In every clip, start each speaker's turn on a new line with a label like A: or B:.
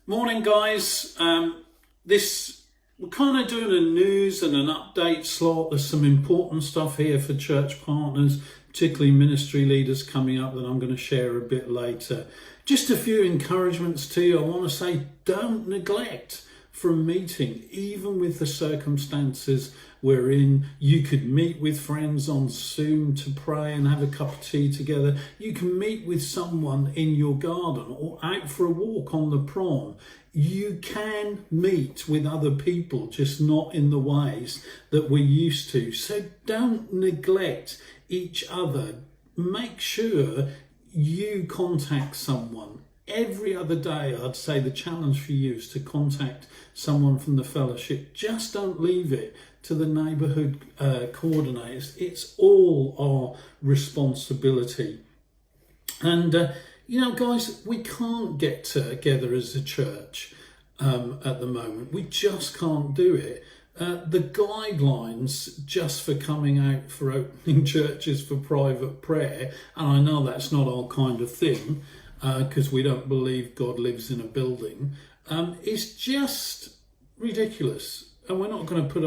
A: Morning, guys. We're kind of doing a news and an update slot. There's some important stuff here for church partners, particularly ministry leaders coming up that I'm going to share a bit later. Just a few encouragements to you. I want to say don't neglect from meeting, even with the circumstances we're in. You could meet with friends on Zoom to pray and have a cup of tea together. You can meet with someone in your garden or out for a walk on the prom. You can meet with other people, just not in the ways that we're used to. So don't neglect each other. Make sure you contact someone. Every other day, I'd say the challenge for you is to contact someone from the fellowship. Just don't leave it to the neighbourhood coordinators. It's all our responsibility. And, guys, we can't get together as a church at the moment. We just can't do it. The guidelines just for coming out for opening churches for private prayer, and I know that's not our kind of thing, because we don't believe God lives in a building, is just ridiculous. And we're not going to put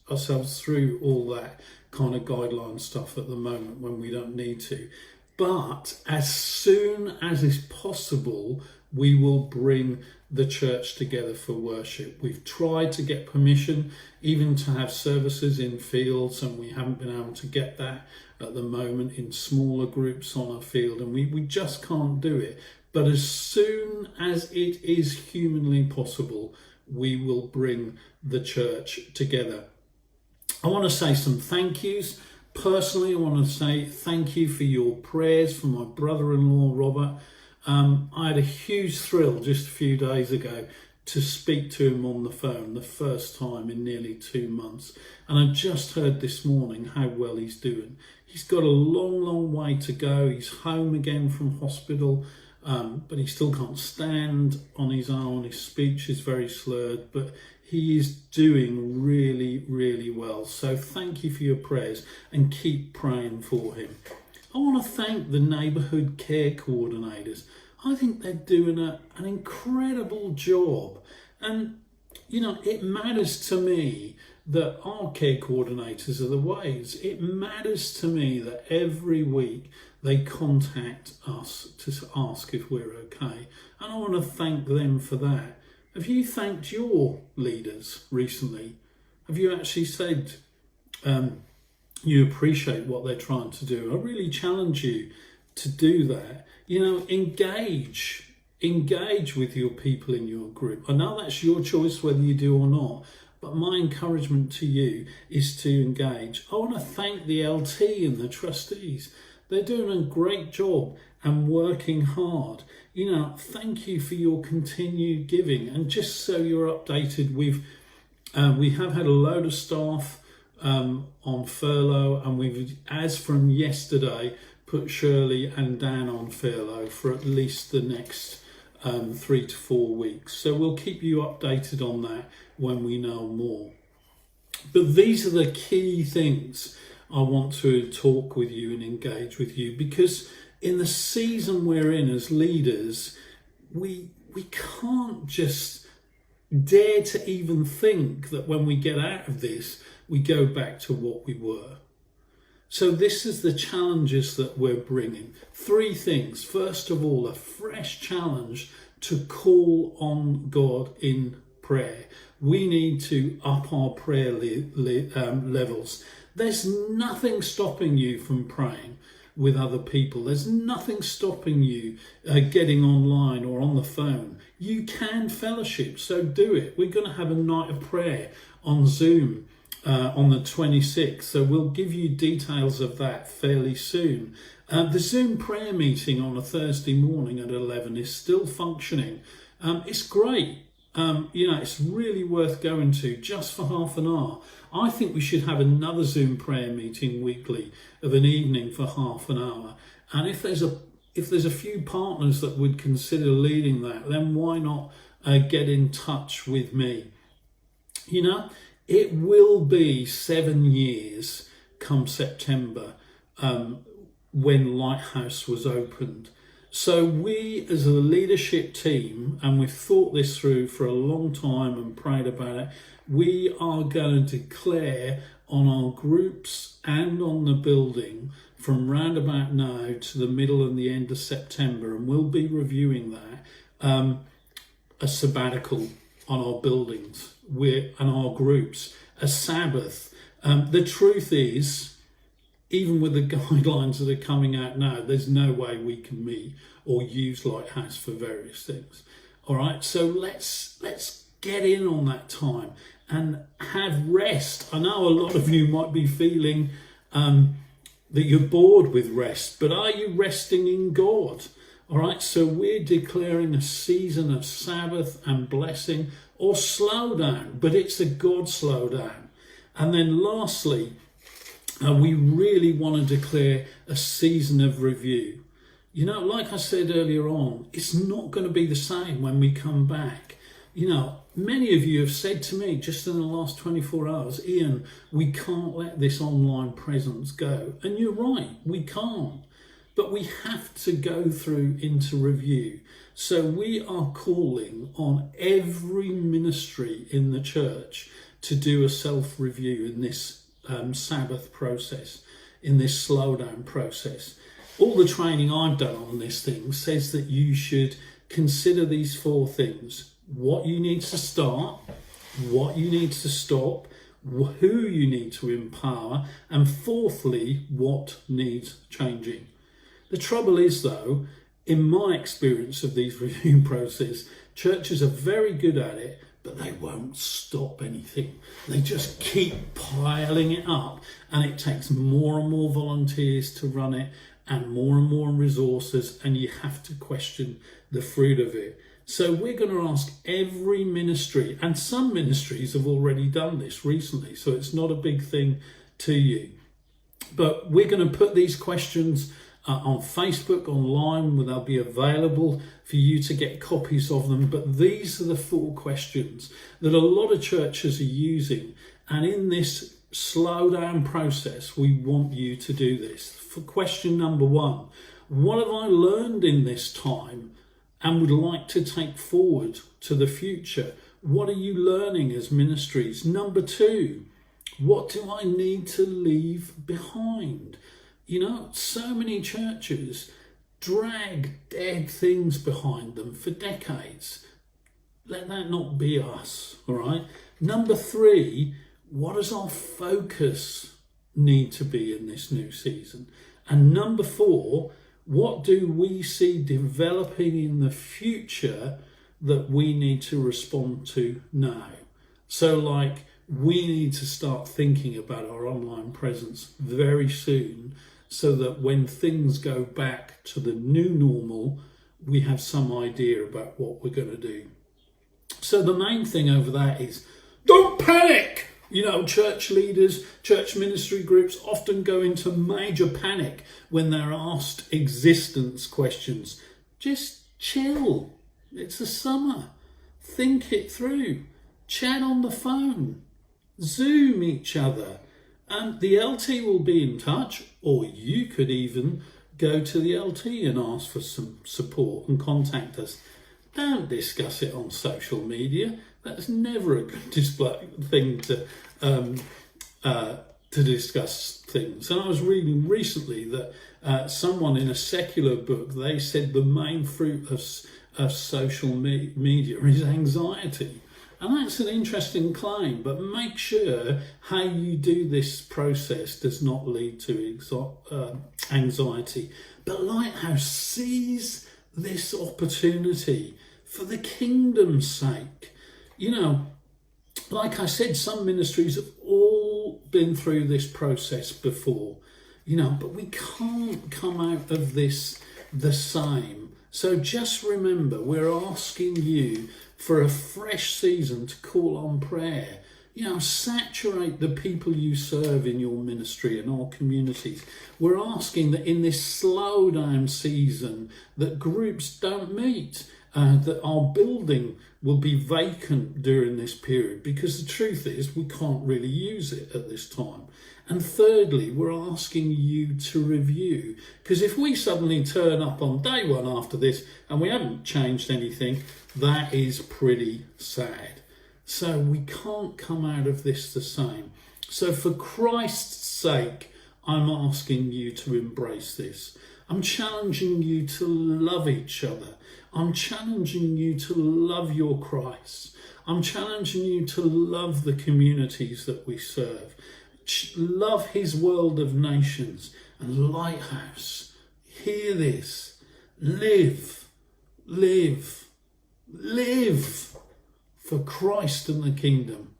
A: ourselves through all that kind of guideline stuff at the moment when we don't need to. But as soon as is possible, we will bring the church together for worship. We've tried to get permission even to have services in fields, and we haven't been able to get that at the moment in smaller groups on a field, and we just can't do it. But as soon as it is humanly possible, we will bring the church together. I want to say some thank yous. Personally, I want to say thank you for your prayers for my brother-in-law, Robert. I had a huge thrill just a few days ago to speak to him on the phone, the first time in nearly 2 months. And I just heard this morning how well he's doing. He's got a long way to go. He's home again from hospital, but he still can't stand on his own. His speech is very slurred, but he is doing really well. So thank you for your prayers and keep praying for him. I want to thank the neighbourhood care coordinators. I think they're doing an incredible job. And, it matters to me that our care coordinators are the ways. It matters to me that every week they contact us to ask if we're okay. And I want to thank them for that. Have you thanked your leaders recently? Have you actually said you appreciate what they're trying to do? I really challenge you to do that. Engage with your people in your group. I know that's your choice whether you do or not, but my encouragement to you is to engage. I want to thank the LT and the trustees. They're doing a great job and working hard. Thank you for your continued giving. And just so you're updated, we have had a load of staff on furlough, and we've, as from yesterday, put Shirley and Dan on furlough for at least the next 3 to 4 weeks. So we'll keep you updated on that when we know more. But these are the key things I want to talk with you and engage with you, because in the season we're in as leaders, we can't just dare to even think that when we get out of this, we go back to what we were. So this is the challenges that we're bringing. 3 things. First of all, a fresh challenge to call on God in prayer. We need to up our prayer levels. There's nothing stopping you from praying with other people. There's nothing stopping you getting online or on the phone. You can fellowship, so do it. We're going to have a night of prayer on Zoom on the 26th, so we'll give you details of that fairly soon. The Zoom prayer meeting on a Thursday morning at 11 is still functioning. It's great. It's really worth going to just for half an hour. I think we should have another Zoom prayer meeting weekly of an evening for half an hour. And if there's a few partners that would consider leading that, then why not get in touch with me? It will be 7 years come September when Lighthouse was opened. So we as a leadership team, and we've thought this through for a long time and prayed about it, we are going to declare on our groups and on the building from round about now to the middle and the end of September, and we'll be reviewing that, a sabbatical on our buildings and our groups, a Sabbath. The truth is, even with the guidelines that are coming out now, there's no way we can meet or use Lighthouse for various things. All right, so let's get in on that time and have rest. I know a lot of you might be feeling that you're bored with rest, but are you resting in God? All right, so we're declaring a season of Sabbath and blessing or slow down, but it's a God slow down. And then lastly, we really want to declare a season of review. You know, like I said earlier on, it's not going to be the same when we come back. You know, many of you have said to me just in the last 24 hours, Ian, we can't let this online presence go. And you're right, we can't. But we have to go through into review. So we are calling on every ministry in the church to do a self-review in this Sabbath process, in this slowdown process. All the training I've done on this thing says that you should consider these 4 things: what you need to start, what you need to stop, who you need to empower, and fourthly, what needs changing. The trouble is, though, in my experience of these review process, churches are very good at it, but they won't stop anything. They just keep piling it up, and it takes more and more volunteers to run it and more resources, and you have to question the fruit of it. So we're going to ask every ministry, and some ministries have already done this recently, so it's not a big thing to you. But we're going to put these questions on Facebook, online, where they'll be available for you to get copies of them. But these are the 4 questions that a lot of churches are using. And in this slow down process, we want you to do this. For question number 1, what have I learned in this time and would like to take forward to the future? What are you learning as ministries? Number 2, what do I need to leave behind? You know, so many churches drag dead things behind them for decades. Let that not be us, all right? Number 3, what does our focus need to be in this new season? And number 4, what do we see developing in the future that we need to respond to now? So, like, we need to start thinking about our online presence very soon, so that when things go back to the new normal, we have some idea about what we're going to do. So the main thing over that is, don't panic! You know, church leaders, church ministry groups often go into major panic when they're asked existence questions. Just chill. It's the summer. Think it through. Chat on the phone. Zoom each other. And the LT will be in touch, or you could even go to the LT and ask for some support and contact us. Don't discuss it on social media. That's never a good thing to discuss things. And I was reading recently that someone in a secular book, they said the main fruit of social media is anxiety. And that's an interesting claim, but make sure how you do this process does not lead to anxiety. But Lighthouse sees this opportunity for the kingdom's sake. You know, like I said, some ministries have all been through this process before, you know, but we can't come out of this the same. So just remember, we're asking you for a fresh season to call on prayer. You know, saturate the people you serve in your ministry and our communities. We're asking that in this slow down season that groups don't meet that our building will be vacant during this period, because the truth is we can't really use it at this time. And thirdly, we're asking you to review, because if we suddenly turn up on day one after this and we haven't changed anything, that is pretty sad. So we can't come out of this the same. So for Christ's sake, I'm asking you to embrace this. I'm challenging you to love each other. I'm challenging you to love your Christ. I'm challenging you to love the communities that we serve. Love his world of nations. And Lighthouse, hear this. Live, live, live for Christ and the kingdom.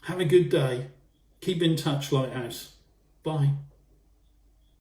A: Have a good day. Keep in touch, Lighthouse. Bye.